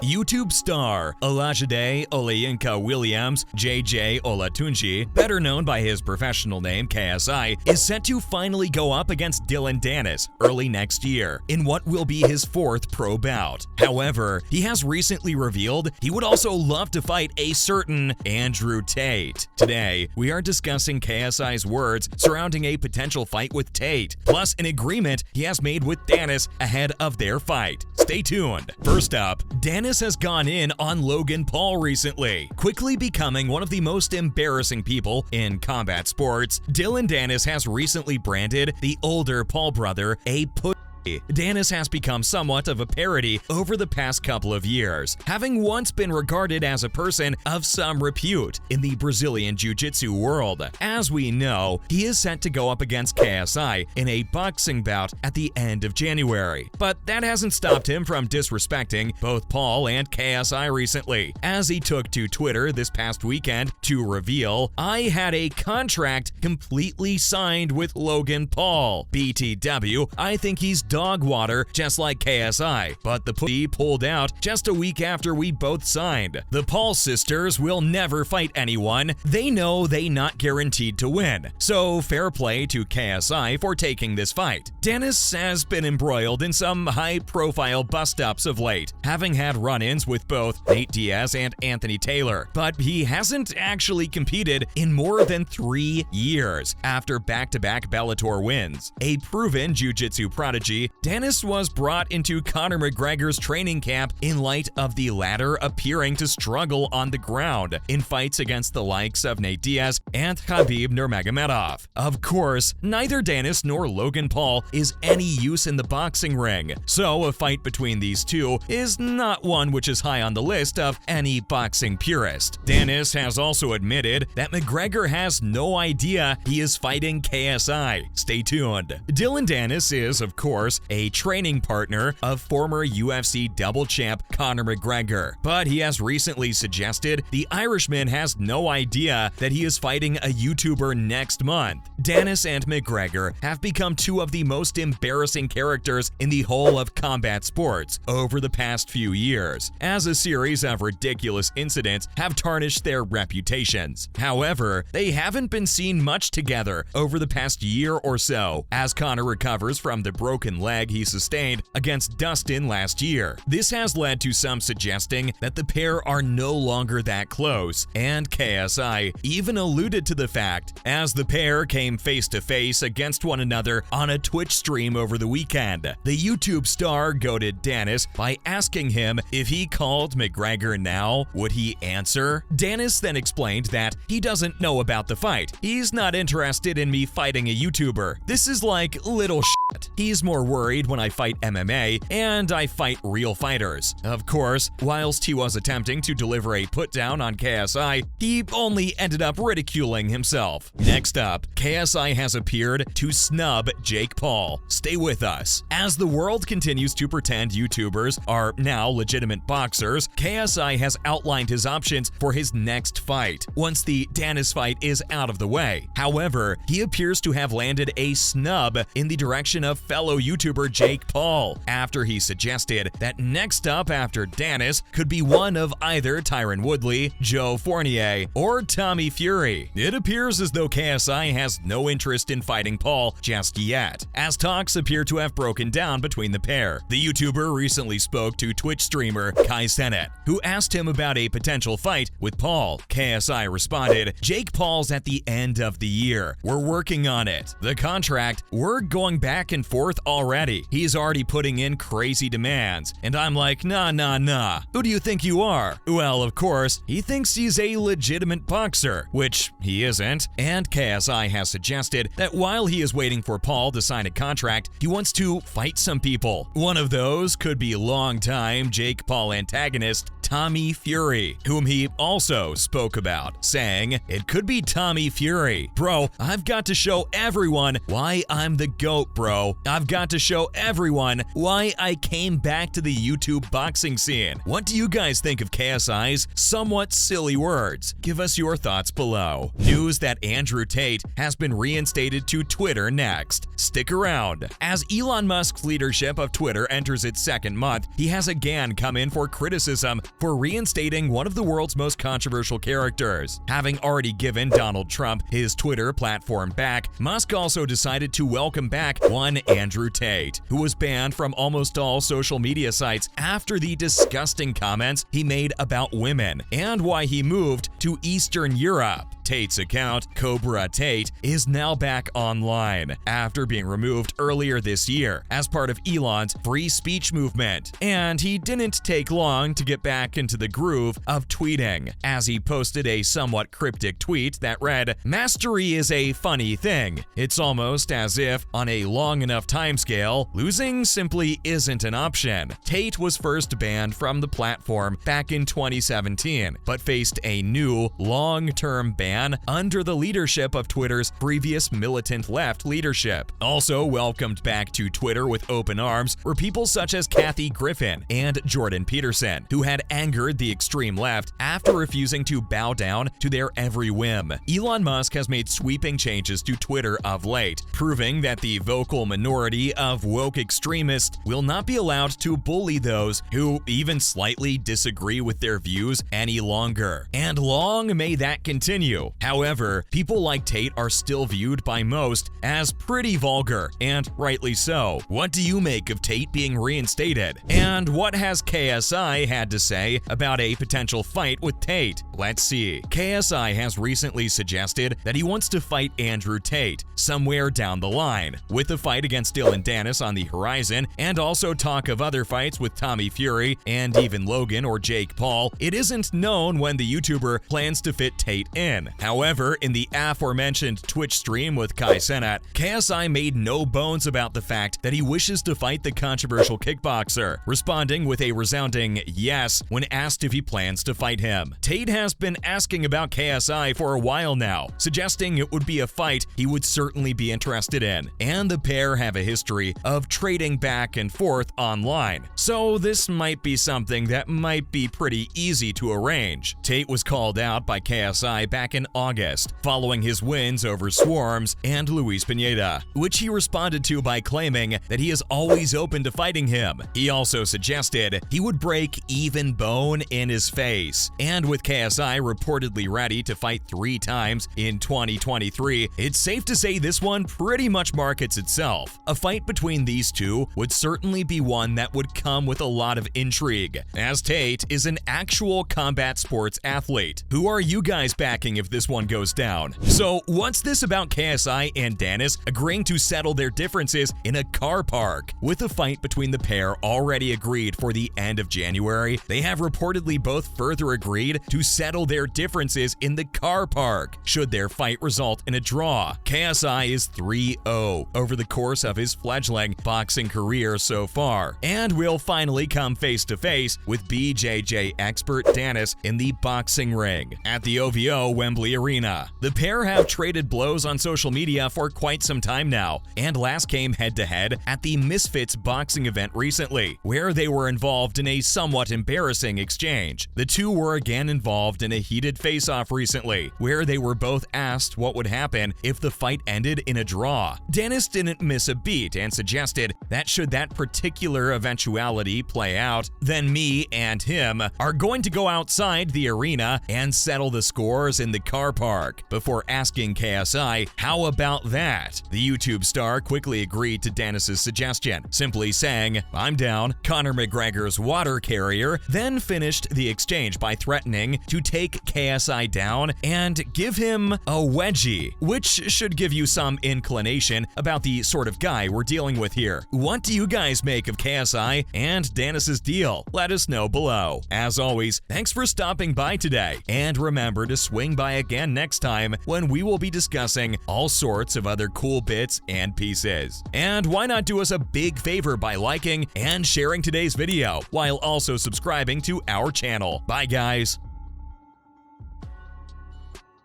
YouTube star Olajide Olayinka Williams, JJ Olatunji, better known by his professional name KSI, is set to finally go up against Dillon Danis early next year in what will be his fourth pro bout. However, he has recently revealed he would also love to fight a certain Andrew Tate. Today, we are discussing KSI's words surrounding a potential fight with Tate, plus an agreement he has made with Danis ahead of their fight. Stay tuned. First up, Danis has gone in on Logan Paul recently, quickly becoming one of the most embarrassing people in combat sports. Dillon Danis has recently branded the older Paul brother a pussy. Danis has become somewhat of a parody over the past couple of years, having once been regarded as a person of some repute in the Brazilian jiu-jitsu world. As we know, he is set to go up against KSI in a boxing bout at the end of January, but that hasn't stopped him from disrespecting both Paul and KSI recently, as he took to Twitter this past weekend to reveal, "I had a contract completely signed with Logan Paul. BTW, I think he's dog water just like KSI, but the pussy pulled out just a week after we both signed. The Paul sisters will never fight anyone. They know they not guaranteed to win. So fair play to KSI for taking this fight." Danis has been embroiled in some high-profile bust-ups of late, having had run-ins with both Nate Diaz and Anthony Taylor, but he hasn't actually competed in more than 3 years after back-to-back Bellator wins. A proven jiu-jitsu prodigy, Danis was brought into Conor McGregor's training camp in light of the latter appearing to struggle on the ground in fights against the likes of Nate Diaz and Khabib Nurmagomedov. Of course, neither Danis nor Logan Paul is any use in the boxing ring, so a fight between these two is not one which is high on the list of any boxing purist. Danis has also admitted that McGregor has no idea he is fighting KSI. Stay tuned. Dillon Danis is, of course, a training partner of former UFC double champ Conor McGregor, but he has recently suggested the Irishman has no idea that he is fighting a YouTuber next month. Danis and McGregor have become two of the most embarrassing characters in the whole of combat sports over the past few years, as a series of ridiculous incidents have tarnished their reputations. However, they haven't been seen much together over the past year or so, as Conor recovers from the broken leg he sustained against Dustin last year. This has led to some suggesting that the pair are no longer that close, and KSI even alluded to the fact as the pair came face to face against one another on a Twitch stream over the weekend. The YouTube star goaded Danis by asking him if he called McGregor now, would he answer? Danis then explained that he doesn't know about the fight. He's not interested in me fighting a YouTuber. This is like little shit. He's more worried when I fight MMA, and I fight real fighters. Of course, whilst he was attempting to deliver a putdown on KSI, he only ended up ridiculing himself. Next up, KSI has appeared to snub Jake Paul. Stay with us. As the world continues to pretend YouTubers are now legitimate boxers, KSI has outlined his options for his next fight, once the Danis fight is out of the way. However, he appears to have landed a snub in the direction of fellow YouTuber Jake Paul, after he suggested that next up after Danis could be one of either Tyron Woodley, Joe Fournier, or Tommy Fury. It appears as though KSI has no interest in fighting Paul just yet, as talks appear to have broken down between the pair. The YouTuber recently spoke to Twitch streamer Kai Cenat, who asked him about a potential fight with Paul. KSI responded, "Jake Paul's at the end of the year. We're working on it. The contract, we're going back and forth already. He's already putting in crazy demands." And I'm like, nah. Who do you think you are? Well, of course, he thinks he's a legitimate boxer, which he isn't. And KSI has suggested that while he is waiting for Paul to sign a contract, he wants to fight some people. One of those could be longtime Jake Paul antagonist Tommy Fury, whom he also spoke about, saying, "It could be Tommy Fury. Bro, I've got to show everyone why I'm the GOAT, bro. I've got to show everyone why I came back to the YouTube boxing scene." What do you guys think of KSI's somewhat silly words? Give us your thoughts below. News that Andrew Tate has been reinstated to Twitter next. Stick around. As Elon Musk's leadership of Twitter enters its second month, he has again come in for criticism for reinstating one of the world's most controversial characters. Having already given Donald Trump his Twitter platform back, Musk also decided to welcome back one Andrew Tate, who was banned from almost all social media sites after the disgusting comments he made about women and why he moved to Eastern Europe. Tate's account, Cobra Tate, is now back online after being removed earlier this year as part of Elon's free speech movement. And he didn't take long to get back into the groove of tweeting, as he posted a somewhat cryptic tweet that read, "Mastery is a funny thing. It's almost as if, on a long enough timescale, losing simply isn't an option." Tate was first banned from the platform back in 2017, but faced a new, long-term ban under the leadership of Twitter's previous militant left leadership. Also welcomed back to Twitter with open arms were people such as Kathy Griffin and Jordan Peterson, who had angered the extreme left after refusing to bow down to their every whim. Elon Musk has made sweeping changes to Twitter of late, proving that the vocal minority of woke extremists will not be allowed to bully those who even slightly disagree with their views any longer. And long may that continue. However, people like Tate are still viewed by most as pretty vulgar, and rightly so. What do you make of Tate being reinstated? And what has KSI had to say about a potential fight with Tate? Let's see. KSI has recently suggested that he wants to fight Andrew Tate somewhere down the line, with the fight against Dillon Danis on the horizon, and also talk of other fights with Tommy Fury and even Logan or Jake Paul. It isn't known when the YouTuber plans to fit Tate in. However, in the aforementioned Twitch stream with Kai Cenat, KSI made no bones about the fact that he wishes to fight the controversial kickboxer, responding with a resounding yes when asked if he plans to fight him. Tate has been asking about KSI for a while now, suggesting it would be a fight he would certainly be interested in, and the pair have a history of trading back and forth online, so this might be something that might be pretty easy to arrange. Tate was called out by KSI back in August, following his wins over Swarms and Luis Pineda, which he responded to by claiming that he is always open to fighting him. He also suggested he would break even bone in his face. And with KSI reportedly ready to fight 3 times in 2023, it's safe to say this one pretty much markets itself. A fight between these two would certainly be one that would come with a lot of intrigue, as Tate is an actual combat sports athlete. Who are you guys backing if this one goes down? So what's this about KSI and Danis agreeing to settle their differences in a car park? With a fight between the pair already agreed for the end of January, they have reportedly both further agreed to settle their differences in the car park should their fight result in a draw. KSI is 3-0 over the course of his fledgling boxing career so far, and will finally come face to face with BJJ expert Danis in the boxing ring at the OVO Wembley Arena. The pair have traded blows on social media for quite some time now, and last came head-to-head at the Misfits boxing event recently, where they were involved in a somewhat embarrassing exchange. The two were again involved in a heated face-off recently, where they were both asked what would happen if the fight ended in a draw. Danis didn't miss a beat and suggested that should that particular eventuality play out, then me and him are going to go outside the arena and settle the scores in the car park. Before asking KSI, how about that? The YouTube star quickly agreed to Danis' suggestion, simply saying, "I'm down." Conor McGregor's water carrier then finished the exchange by threatening to take KSI down and give him a wedgie, which should give you some inclination about the sort of guy we're dealing with here. What do you guys make of KSI and Danis' deal? Let us know below. As always, thanks for stopping by today, and remember to swing by again next time when we will be discussing all sorts of other cool bits and pieces. And why not do us a big favor by liking and sharing today's video, while also subscribing to our channel. Bye guys!